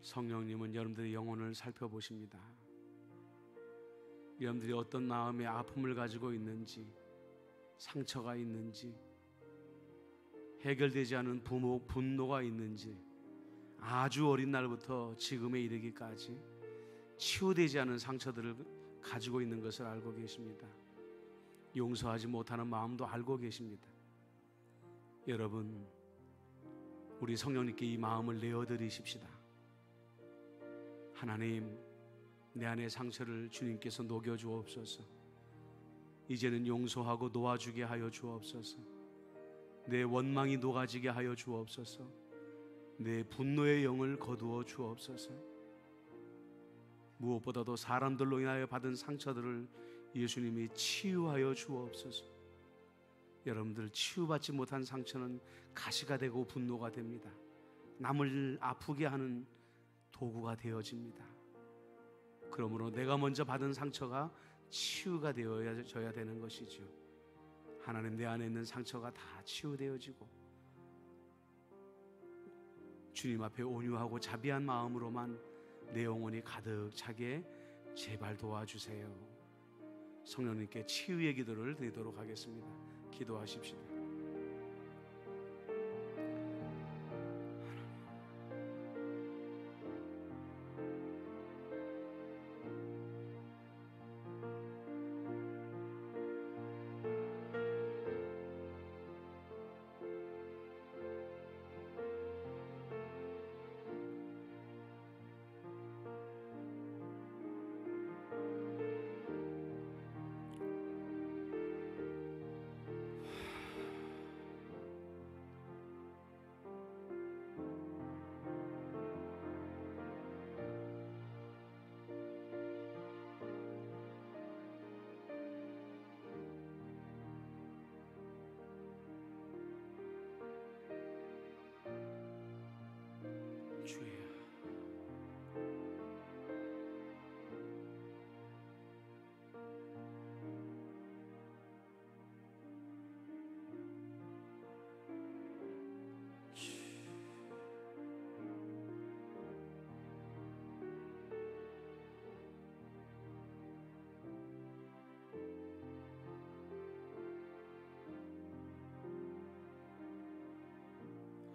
성령님은 여러분들의 영혼을 살펴보십니다. 여러분들이 어떤 마음의 아픔을 가지고 있는지, 상처가 있는지, 해결되지 않은 분노가 있는지, 아주 어린 날부터 지금에 이르기까지 치유되지 않은 상처들을 가지고 있는 것을 알고 계십니다. 용서하지 못하는 마음도 알고 계십니다. 여러분, 우리 성령님께 이 마음을 내어드리십시다. 하나님, 내 안의 상처를 주님께서 녹여주옵소서. 이제는 용서하고 놓아주게 하여 주옵소서. 내 원망이 녹아지게 하여 주옵소서. 내 분노의 영을 거두어 주옵소서. 무엇보다도 사람들로 인하여 받은 상처들을 예수님이 치유하여 주옵소서. 여러분들, 치유받지 못한 상처는 가시가 되고 분노가 됩니다. 남을 아프게 하는 도구가 되어집니다. 그러므로 내가 먼저 받은 상처가 치유가 되어져야 되는 것이죠. 하나님, 내 안에 있는 상처가 다 치유되어지고 주님 앞에 온유하고 자비한 마음으로만 내 영혼이 가득 차게 제발 도와주세요. 성령님께 치유의 기도를 드리도록 하겠습니다. 기도하십시다. 주여,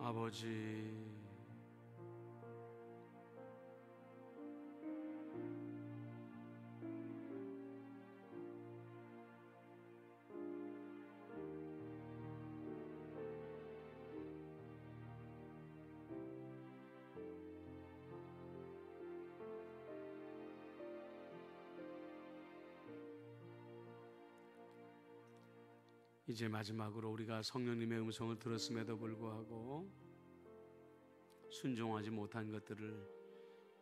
아버지, 이제 마지막으로 우리가 성령님의 음성을 들었음에도 불구하고 순종하지 못한 것들을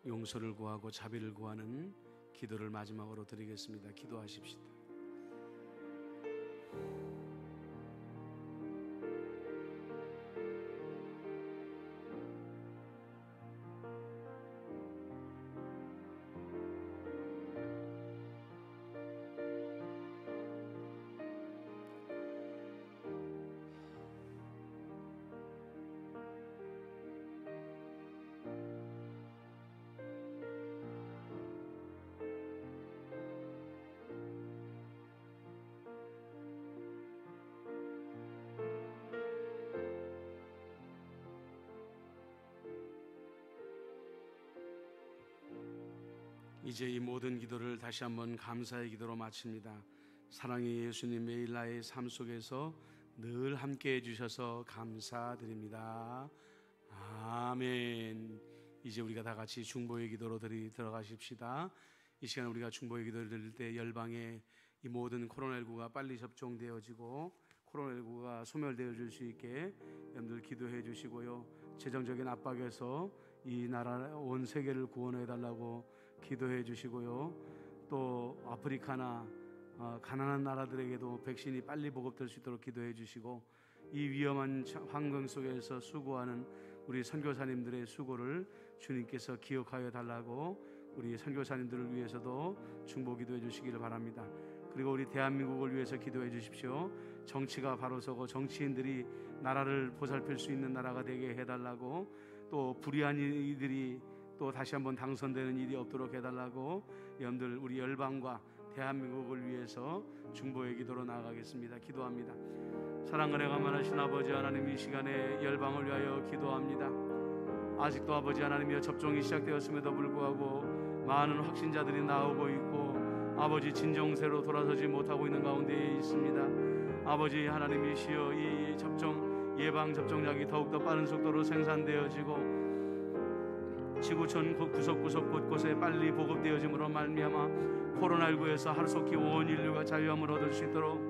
용서를 구하고 자비를 구하는 기도를 마지막으로 드리겠습니다. 기도하십시다. 이제 이 모든 기도를 다시 한번 감사의 기도로 마칩니다. 사랑의 예수님, 매일 나의 삶 속에서 늘 함께 해주셔서 감사드립니다. 아멘. 이제 우리가 다 같이 중보의 기도로 들어가십시다. 이 시간 우리가 중보의 기도를 드릴 때 열방에 이 모든 코로나19가 빨리 접종되어지고 코로나19가 소멸되어질 수 있게 여러분들 기도해 주시고요. 재정적인 압박에서 이 나라 온 세계를 구원해 달라고 기도해 주시고요. 또 아프리카나 가난한 나라들에게도 백신이 빨리 보급될 수 있도록 기도해 주시고, 이 위험한 환경 속에서 수고하는 우리 선교사님들의 수고를 주님께서 기억하여 달라고 우리 선교사님들을 위해서도 중보 기도해 주시기를 바랍니다. 그리고 우리 대한민국을 위해서 기도해 주십시오. 정치가 바로 서고 정치인들이 나라를 보살필 수 있는 나라가 되게 해달라고, 또 불의한 이들이 또 다시 한번 당선되는 일이 없도록 해달라고 여러분들 우리 열방과 대한민국을 위해서 중보의 기도로 나아가겠습니다. 기도합니다. 사랑과 은혜가 많으신 아버지 하나님, 이 시간에 열방을 위하여 기도합니다. 아직도 아버지 하나님이여 접종이 시작되었음에도 불구하고 많은 확진자들이 나오고 있고 아버지 진정세로 돌아서지 못하고 있는 가운데에 있습니다. 아버지 하나님이시여, 이 접종 예방 접종약이 더욱더 빠른 속도로 생산되어지고 지구촌 구석구석 곳곳에 빨리 보급되어짐으로 말미암아 코로나19에서 하루속히 온 인류가 자유함을 얻을 수 있도록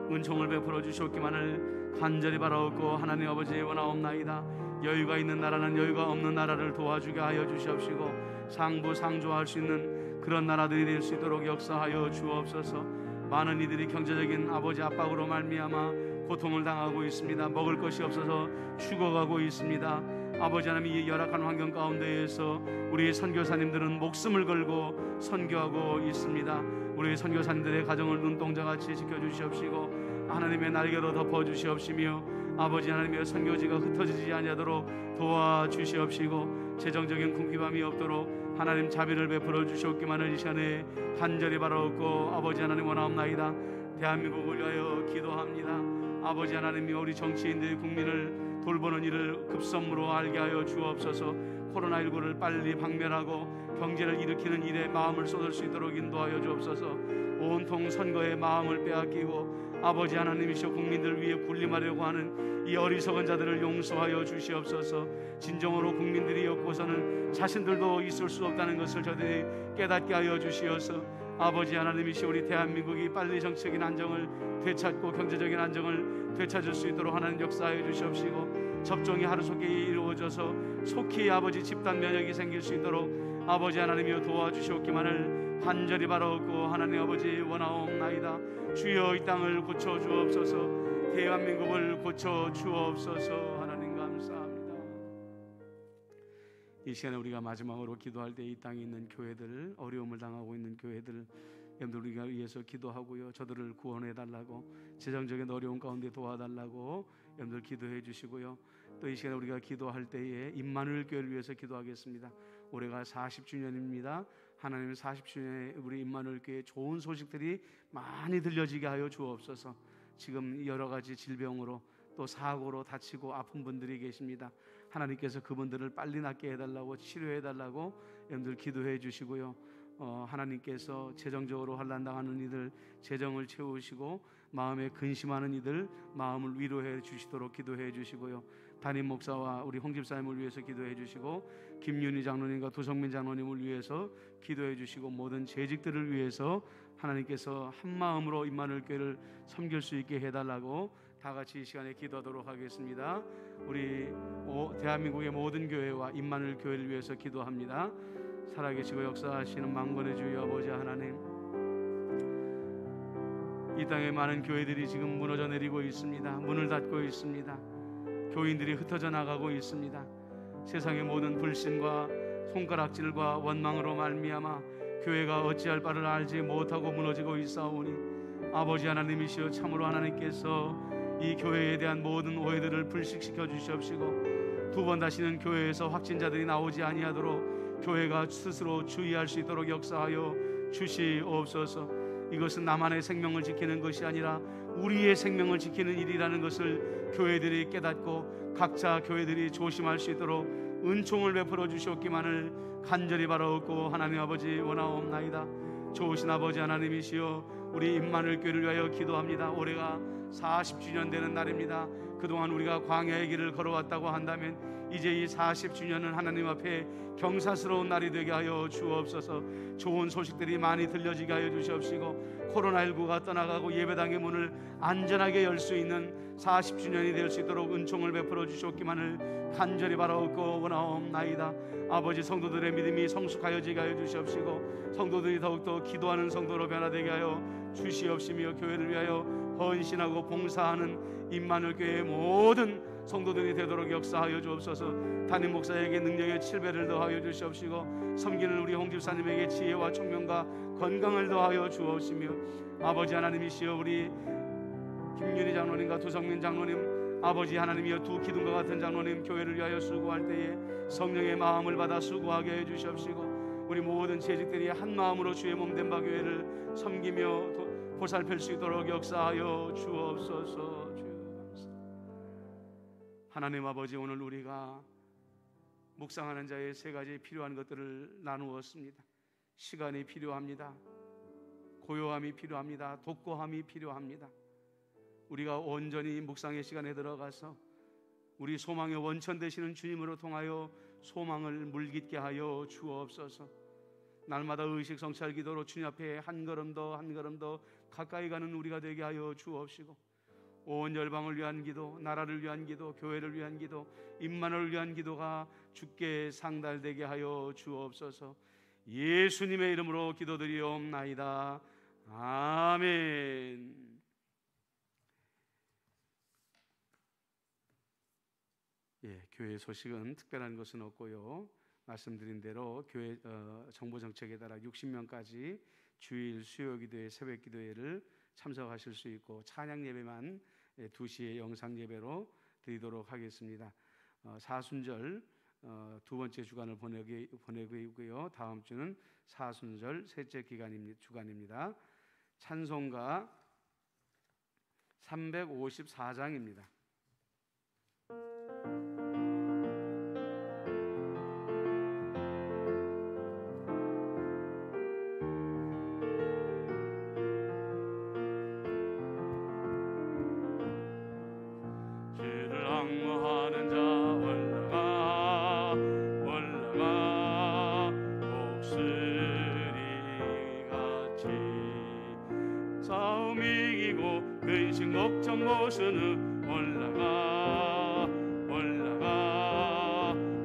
은총을 베풀어 주시옵기만을 간절히 바라옵고, 하나님 아버지 원하옵나이다. 여유가 있는 나라는 여유가 없는 나라를 도와주게 하여 주시옵시고 상부상조할 수 있는 그런 나라들이 될 수 있도록 역사하여 주옵소서. 많은 이들이 경제적인 아버지 압박으로 말미암아 고통을 당하고 있습니다. 먹을 것이 없어서 죽어가고 있습니다. 아버지 하나님, 이 열악한 환경 가운데에서 우리 선교사님들은 목숨을 걸고 선교하고 있습니다. 우리 선교사님들의 가정을 눈동자같이 지켜주시옵시고 하나님의 날개로 덮어주시옵시며 아버지 하나님의 선교지가 흩어지지 아니하도록 도와주시옵시고 재정적인 궁핍함이 없도록 하나님 자비를 베풀어 주시옵기만을 이 시간에 간절히 바라옵고, 아버지 하나님 원하옵나이다. 대한민국을 위하여 기도합니다. 아버지 하나님이 우리 정치인들의 국민을 돌보는 일을 급선무로 알게 하여 주옵소서. 코로나19를 빨리 박멸하고 경제를 일으키는 일에 마음을 쏟을 수 있도록 인도하여 주옵소서. 온통 선거에 마음을 빼앗기고 아버지 하나님이시여 국민들 위해 군림하려고 하는 이 어리석은 자들을 용서하여 주시옵소서. 진정으로 국민들이 없고서는 자신들도 있을 수 없다는 것을 저들이 깨닫게 하여 주시어서 아버지 하나님이시여 우리 대한민국이 빨리 정치적인 안정을 되찾고 경제적인 안정을 되찾을 수 있도록 하나님 역사하여 주시옵시고, 접종이 하루속히 이루어져서 속히 아버지 집단 면역이 생길 수 있도록 아버지 하나님이여 도와주시옵기만을 간절히 바라옵고, 하나님 아버지 원하옵나이다. 주여 이 땅을 고쳐 주옵소서. 대한민국을 고쳐 주옵소서. 하나님 감사합니다. 이 시간에 우리가 마지막으로 기도할 때 이 땅에 있는 교회들, 어려움을 당하고 있는 교회들 여러분들 우리가 위해서 기도하고요. 저들을 구원해 달라고, 재정적인 어려움 가운데 도와달라고 여러분들 기도해 주시고요. 또 이 시간에 우리가 기도할 때에 임마누엘 교회를 위해서 기도하겠습니다. 올해가 40주년입니다. 하나님 40주년에 우리 임마누엘 교회에 좋은 소식들이 많이 들려지게 하여 주옵소서. 지금 여러 가지 질병으로 또 사고로 다치고 아픈 분들이 계십니다. 하나님께서 그분들을 빨리 낫게 해달라고, 치료해달라고 여러분들 기도해 주시고요. 하나님께서 재정적으로 환난당하는 이들 재정을 채우시고 마음에 근심하는 이들 마음을 위로해 주시도록 기도해 주시고요. 담임 목사와 우리 홍 집사님을 위해서 기도해 주시고, 김윤희 장로님과 도성민 장로님을 위해서 기도해 주시고, 모든 재직들을 위해서 하나님께서 한 마음으로 임마누엘 교회를 섬길 수 있게 해달라고 다 같이 이 시간에 기도하도록 하겠습니다. 우리 대한민국의 모든 교회와 임마누엘 교회를 위해서 기도합니다. 살아계시고 역사하시는 만군의 주여 아버지 하나님, 이 땅에 많은 교회들이 지금 무너져 내리고 있습니다. 문을 닫고 있습니다. 교인들이 흩어져 나가고 있습니다. 세상의 모든 불신과 손가락질과 원망으로 말미암아 교회가 어찌할 바를 알지 못하고 무너지고 있사오니 아버지 하나님이시여, 참으로 하나님께서 이 교회에 대한 모든 오해들을 불식시켜 주시옵시고, 두 번 다시는 교회에서 확진자들이 나오지 아니하도록 교회가 스스로 주의할 수 있도록 역사하여 주시옵소서. 이것은 나만의 생명을 지키는 것이 아니라 우리의 생명을 지키는 일이라는 것을 교회들이 깨닫고 각자 교회들이 조심할 수 있도록 은총을 베풀어 주시옵기만을 간절히 바라옵고 하나님 아버지 원하옵나이다. 좋으신 아버지 하나님이시여, 우리 임마누엘 교회를 위하여 기도합니다. 올해가 40주년 되는 날입니다. 그동안 우리가 광야의 길을 걸어왔다고 한다면 이제 이 40주년은 하나님 앞에 경사스러운 날이 되게 하여 주옵소서. 좋은 소식들이 많이 들려지게 하여 주시옵시고, 코로나19가 떠나가고 예배당의 문을 안전하게 열 수 있는 40주년이 될 수 있도록 은총을 베풀어 주시옵기만을 간절히 바라옵고 원하옵나이다. 아버지, 성도들의 믿음이 성숙하여지게 하여 주시옵시고, 성도들이 더욱더 기도하는 성도로 변화되게 하여 주시옵시며, 교회를 위하여 헌신하고 봉사하는 임마누엘 교회의 모든 성도들이 되도록 역사하여 주옵소서. 담임 목사에게 능력의 7배를 더하여 주시옵시고, 섬기는 우리 홍 집사님에게 지혜와 총명과 건강을 더하여 주옵시며, 아버지 하나님이시여, 우리 김윤희 장로님과 두성민 장로님, 아버지 하나님이여, 두 기둥과 같은 장로님 교회를 위하여 수고할 때에 성령의 마음을 받아 수고하게 해주시옵시고, 우리 모든 재직들이 한 마음으로 주의 몸된 바 교회를 섬기며 보살필 수 있도록 역사하여 주옵소서. 하나님 아버지, 오늘 우리가 묵상하는 자의 세 가지 필요한 것들을 나누었습니다. 시간이 필요합니다. 고요함이 필요합니다. 독고함이 필요합니다. 우리가 온전히 묵상의 시간에 들어가서 우리 소망의 원천 되시는 주님으로 통하여 소망을 물깃게 하여 주옵소서. 날마다 의식 성찰 기도로 주님 앞에 한 걸음 더 한 걸음 더 가까이 가는 우리가 되게 하여 주옵시고, 온 열방을 위한 기도, 나라를 위한 기도, 교회를 위한 기도, 임마누엘을 위한 기도가 주께 상달되게 하여 주옵소서. 예수님의 이름으로 기도드리옵나이다. 아멘. 교회 소식은 특별한 것은 없고요, 말씀드린 대로 교회 정보 정책에 따라 60명까지 주일 수요기도회 새벽기도회를 참석하실 수 있고, 찬양 예배만 2시에 영상 예배로 드리도록 하겠습니다. 사순절 두 번째 주간을 보내고 있고요, 다음 주는 사순절 셋째 주간입니다. 찬송가 354장입니다. 근심 걱정 모시는 올라가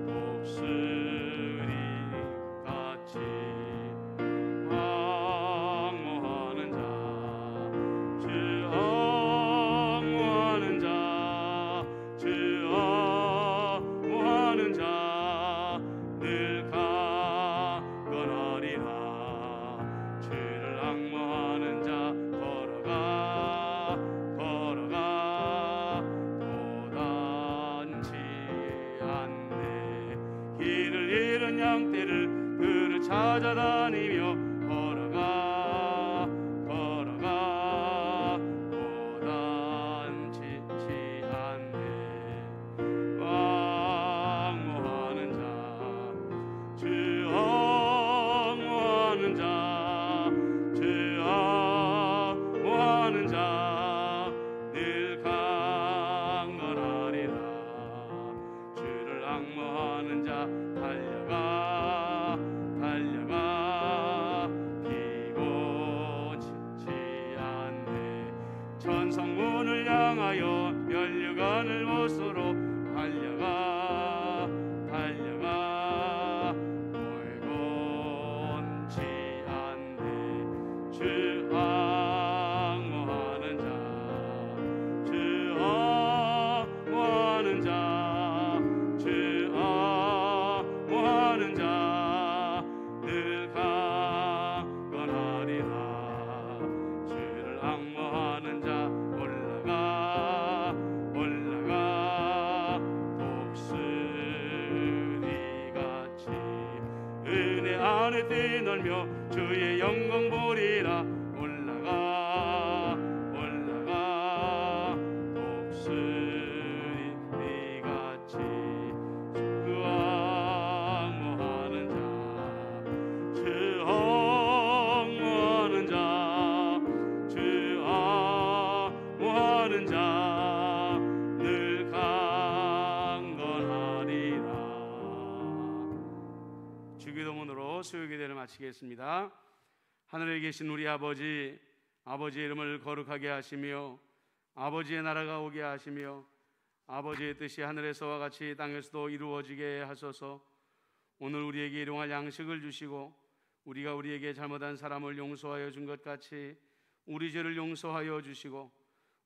독수리 같이 항모하는 자, 주 항모하는 자, 주 항모하는 자 늘 강건하리라. 주를 항모하는 자 양떼를 그를 찾아다니며 걸어가 도단치지 않네. 항모하는 자, 주 항모하는 자, 주 항모하는 자 늘 강건하리라. 주를 항모하는 자 달려가 피곤치 않네. 천성문을 향하여 달려가는 모습으로 달려가 달려가 멀곤치 않네. 주 앙호하는 자, 주 앙호하는 자, 주 앙호하는 자 늘 강건하리라. 주를 앙호하는 자 올라가 올라가 독수리같이 은혜 안에 뛰놀며 주의 영광 보리라. 올라가 올라가 독수리같이 주 앙호하는 자, 주 앙호하는 자, 주 앙호하는 자 늘 강건하리라. 주기도문으로 수요기도를 마치겠습니다. 하늘에 계신 우리 아버지, 아버지의 이름을 거룩하게 하시며 아버지의 나라가 오게 하시며 아버지의 뜻이 하늘에서와 같이 땅에서도 이루어지게 하소서. 오늘 우리에게 일용할 양식을 주시고 우리가 우리에게 잘못한 사람을 용서하여 준 것 같이 우리 죄를 용서하여 주시고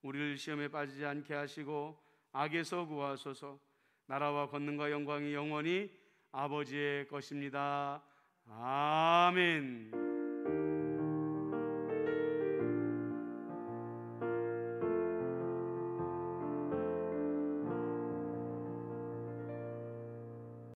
우리를 시험에 빠지지 않게 하시고 악에서 구하소서. 나라와 권능과 영광이 영원히 아버지의 것입니다. 아멘.